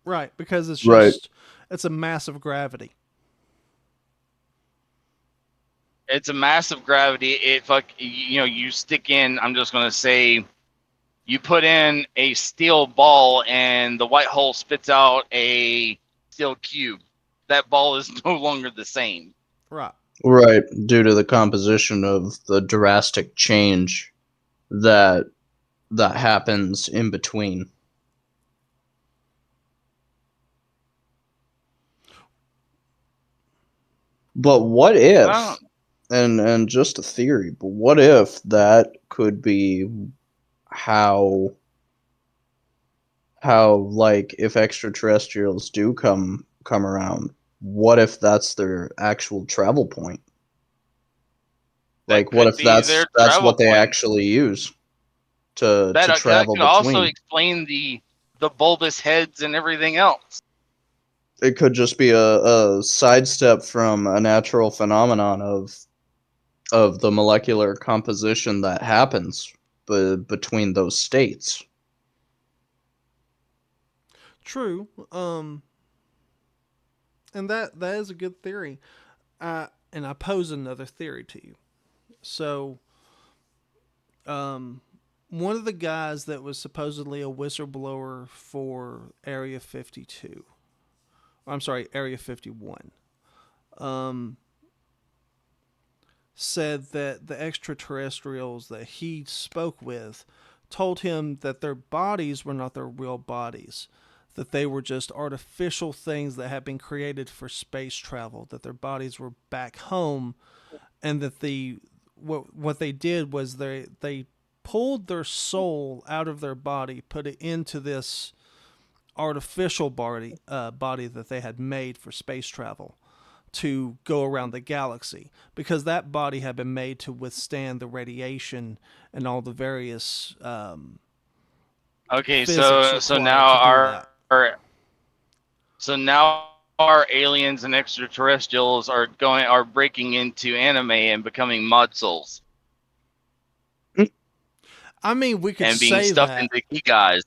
S1: Right, because
S4: Right.
S1: it's a massive gravity.
S3: It's a massive gravity. You stick in. I'm just gonna say, you put in a steel ball, and the white hole spits out a steel cube. That ball is no longer the same.
S1: Right.
S4: Right, due to the composition of the drastic change that happens in between. But what
S3: Well,
S4: if, and just a theory, but what if that could be how like if extraterrestrials do come around, what if that's their actual travel point?
S3: that
S4: Like what
S3: could
S4: if
S3: be their
S4: that's
S3: travel
S4: what they
S3: point.
S4: actually use to
S3: That
S4: travel
S3: could also
S4: between?
S3: explain the bulbous heads and everything else.
S4: It could just be a sidestep from a natural phenomenon of the molecular composition that happens between those states.
S1: True. And that is a good theory. And I pose another theory to you. So, um, one of the guys that was supposedly a whistleblower for Area 52, I'm sorry, Area 51, um, said that the extraterrestrials that he spoke with told him that their bodies were not their real bodies, that they were just artificial things that had been created for space travel, that their bodies were back home, and that what they did was they pulled their soul out of their body, put it into this artificial body that they had made for space travel to go around the galaxy, because that body had been made to withstand the radiation and all the various
S3: Okay,
S1: physics
S3: so
S1: required
S3: now
S1: to do that.
S3: our aliens and extraterrestrials are breaking into anime and becoming mod souls
S1: I mean, we could
S3: and being
S1: say
S3: stuffed
S1: that.
S3: into key guys.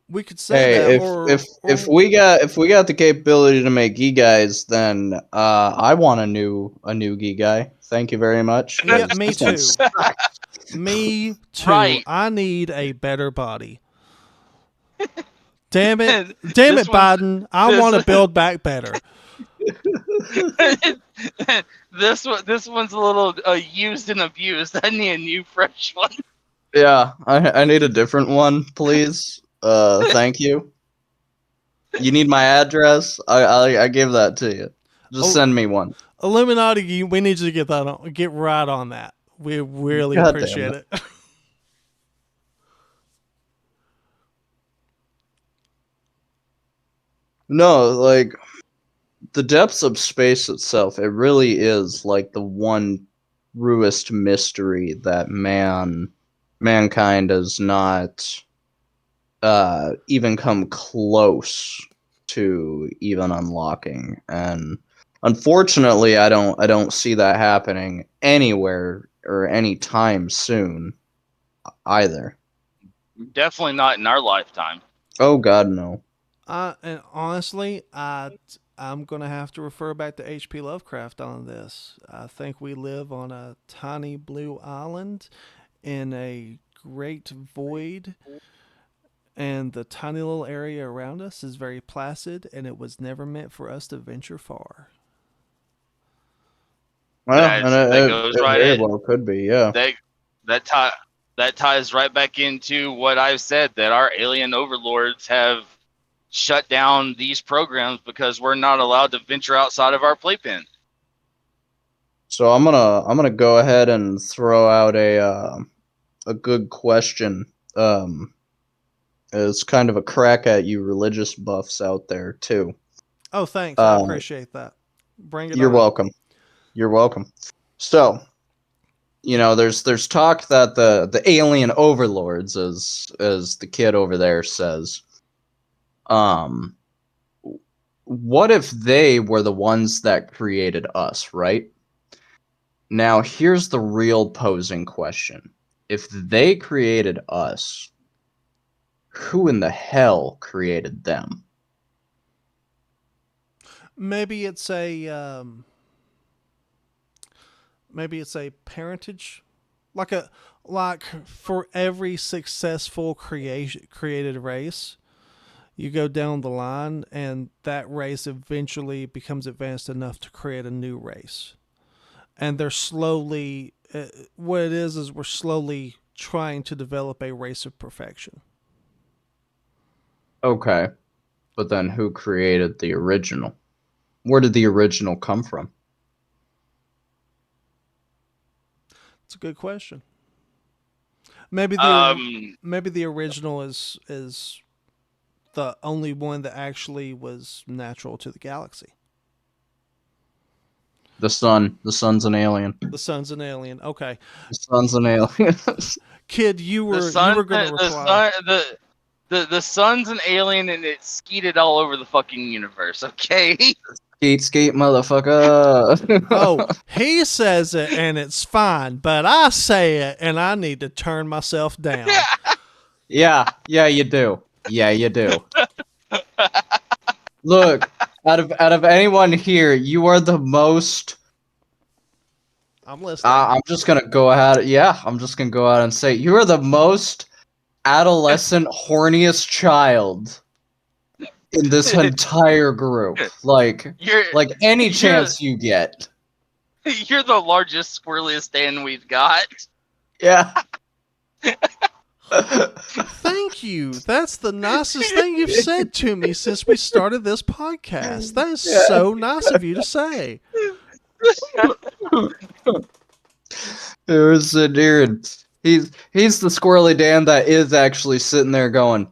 S1: We could say
S4: Hey,
S1: that,
S4: if
S1: or
S4: we got the capability to make Gi guys, then I want a new Gi guy. Thank you very much.
S1: yeah,
S4: 'Cause
S1: me
S4: this one
S1: too.
S4: sucks.
S1: Me too.
S3: Right.
S1: I need a better body. Damn it. Damn
S3: This
S1: it,
S3: one's
S1: Biden. I
S3: this
S1: want to build back better.
S3: this one's a little used and abused. I need a new fresh one.
S4: Yeah, I need a different one, please. Thank you. You need my address? I give that to you. Just
S1: Oh,
S4: send me one.
S1: Illuminati, we need you to get right on that. We really
S4: God damn
S1: appreciate
S4: it.
S1: it.
S4: No, like the depths of space itself, it really is like the truest mystery that mankind has not even come close to even unlocking. And unfortunately, I don't see that happening anywhere or anytime soon either.
S3: Definitely not in our lifetime.
S4: Oh God, no.
S1: And honestly, I'm gonna have to refer back to H.P. Lovecraft on this. I think we live on a tiny blue island in a great void, and the tiny little area around us is very placid, and it was never meant for us to venture far.
S4: Well, and
S3: That
S4: it,
S3: goes
S4: it
S3: right
S4: very
S3: at
S4: well could be, yeah.
S3: that tie that ties right back into what I've said, that our alien overlords have shut down these programs because we're not allowed to venture outside of our playpen.
S4: So I'm gonna go ahead and throw out a good question. It's kind of a crack at you religious buffs out there too.
S1: Oh, thanks. I
S4: Uh,
S1: appreciate that. Bring it
S4: you're
S1: on.
S4: welcome. You're welcome. So, there's talk that the alien overlords, as the kid over there says, um, what if they were the ones that created us, right? Now, here's the real posing question. If they created us, who in the hell created them?
S1: Maybe it's a maybe it's a parentage, like for every successful created race, you go down the line, and that race eventually becomes advanced enough to create a new race, and they're slowly what it is we're slowly trying to develop a race of perfection.
S4: Okay, but then who created the original? Where did the original come from?
S1: It's a good question. Maybe
S3: Um,
S1: maybe the original is the only one that actually was natural to the galaxy.
S4: The sun. The sun's an alien.
S1: The sun's an alien. Okay,
S4: The sun's an alien.
S1: kid, you were going to reply.
S3: the sun's an alien and it skeeted all over the fucking universe. Okay.
S4: Skate, skate, motherfucker.
S1: Oh, he says it and it's fine, but I say it and I need to turn myself down.
S4: Yeah, you do. Yeah, you do. Look, out of anyone here, you are the most.
S1: I'm listening.
S4: I'm just gonna go ahead. Yeah, I'm just gonna go out and say you are the most adolescent, horniest child in this entire group.
S3: You're
S4: Like any
S3: you're
S4: chance you get.
S3: you're the largest squirreliest stand we've got.
S4: Yeah.
S1: Thank you. That's the nicest thing you've said to me since we started this podcast. That is so nice of you to say.
S4: There's a dude. He's the squirrely Dan that is actually sitting there going,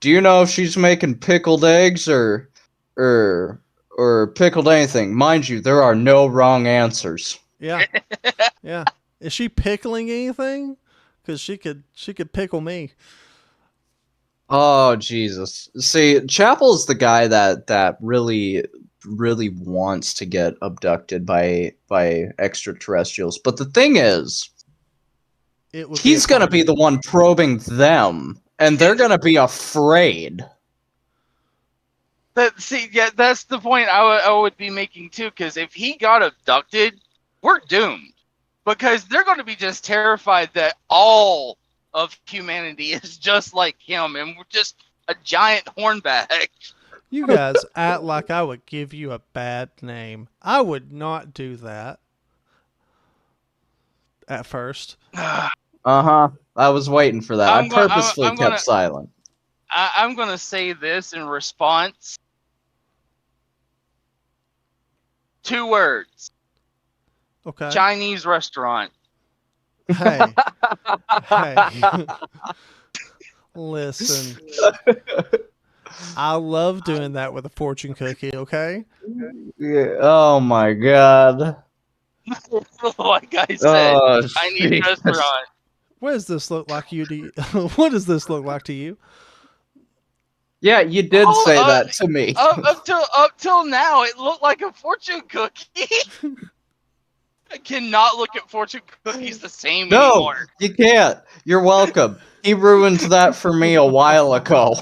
S4: "Do you know if she's making pickled eggs or or pickled anything?" Mind you, there are no wrong answers.
S1: Yeah. Yeah. Is she pickling anything? Because she could pickle me.
S4: Oh Jesus! See, Chapel's the guy that really wants to get abducted by extraterrestrials. But the thing is,
S1: It would
S4: he's
S1: be a
S4: gonna be the one probing them, and they're gonna be afraid.
S3: Yeah, that's the point I would be making too. Because if he got abducted, we're doomed. Because they're going to be just terrified that all of humanity is just like him, and we're just a giant hornbag.
S1: You guys act like I would give you a bad name. I would not do that at first.
S4: Uh-huh. I was waiting for that. I
S3: I'm going.
S4: purposefully
S3: I'm
S4: kept
S3: gonna.
S4: silent.
S3: I'm gonna say this in response. 2 words.
S1: Okay.
S3: Chinese restaurant.
S1: Hey. Hey. Listen. I love doing that with a fortune cookie, okay?
S4: Yeah. Oh my god.
S3: Like I said,
S4: Oh,
S3: Chinese
S4: Jesus.
S3: restaurant.
S1: What does this look like you? What does this look like to you?
S4: Yeah, you did
S3: Oh,
S4: say that to me.
S3: Up till now, it looked like a fortune cookie. I cannot look at fortune cookies the same
S4: No,
S3: anymore.
S4: you can't. You're welcome. He ruined that for me a while ago.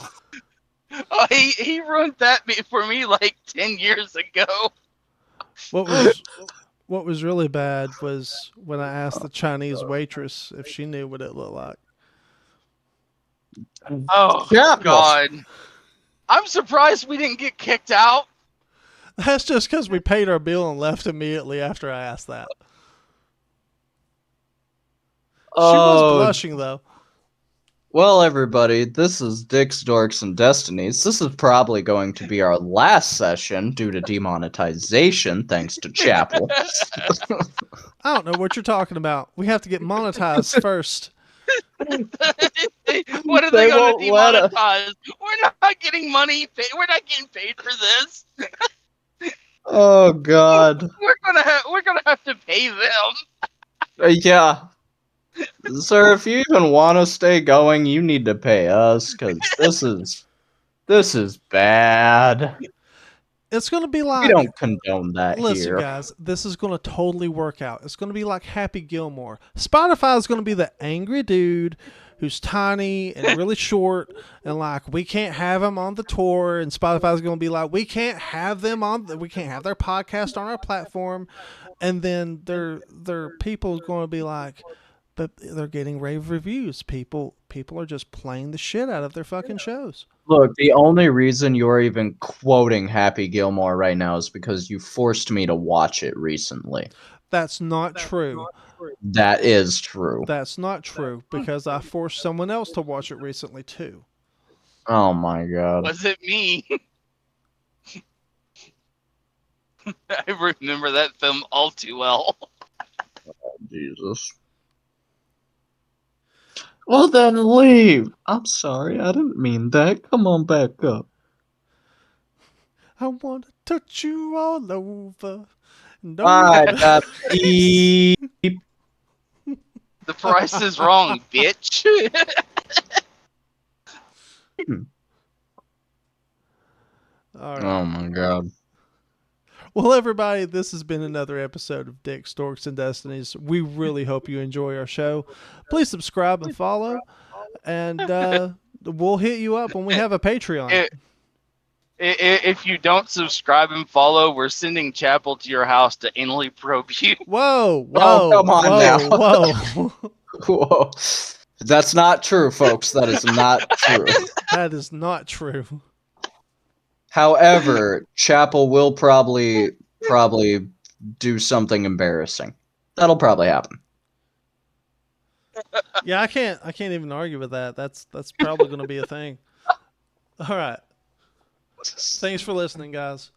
S3: He ruined that for me like 10 years ago.
S1: What was really bad was when I asked the Chinese waitress if she knew what it looked like.
S3: Oh
S4: Chapel.
S3: God, I'm surprised we didn't get kicked out.
S1: That's just because we paid our bill and left immediately after I asked that. She was
S4: Oh,
S1: blushing though.
S4: well, everybody, this is Dick's Dorks and Destinies. This is probably going to be our last session due to demonetization, thanks to Chapel.
S1: I don't know what you're talking about. We have to get monetized first.
S3: What are they
S4: They
S3: going to
S4: won't let us.
S3: demonetize? We're not getting money. We're not getting paid for this.
S4: Oh God.
S3: We're gonna have to pay them.
S4: Yeah. Sir, if you even want to stay going, you need to pay us, because this is bad.
S1: It's going to be
S4: We
S1: like,
S4: don't condone that
S1: listen,
S4: here.
S1: guys, this is going to totally work out. It's going to be like Happy Gilmore. Spotify is going to be the angry dude who's tiny and really short, and like we can't have him on the tour. And Spotify is going to be like, we can't have them on. We can't have their podcast on our platform. And then their people are going to be like, but they're getting rave reviews. People are just playing the shit out of their fucking shows.
S4: Look, the only reason you're even quoting Happy Gilmore right now is because you forced me to watch it recently.
S1: That's not true.
S4: That is true.
S1: That's not true because I forced someone else to watch it recently too.
S4: Oh my God.
S3: Was it me? I remember that film all too well.
S4: Jesus. Well, then leave. I'm sorry, I didn't mean that. Come on back up.
S1: I want to touch you all over. And
S4: I
S1: over.
S4: got beep.
S3: The price is wrong, bitch.
S1: All right.
S4: Oh my God.
S1: Well, everybody, this has been another episode of Dick Storks and Destinies. We really hope you enjoy our show. Please subscribe and follow, and we'll hit you up when we have a Patreon.
S3: If you don't subscribe and follow, we're sending Chapel to your house to anally probe you.
S1: Whoa,
S4: Oh, come on now.
S1: whoa.
S4: Whoa. That's not true, folks. That is not true.
S1: That is not true.
S4: However, Chapel will probably do something embarrassing. That'll probably happen.
S1: Yeah, I can't even argue with that. That's probably going to be a thing. All right. Thanks for listening, guys.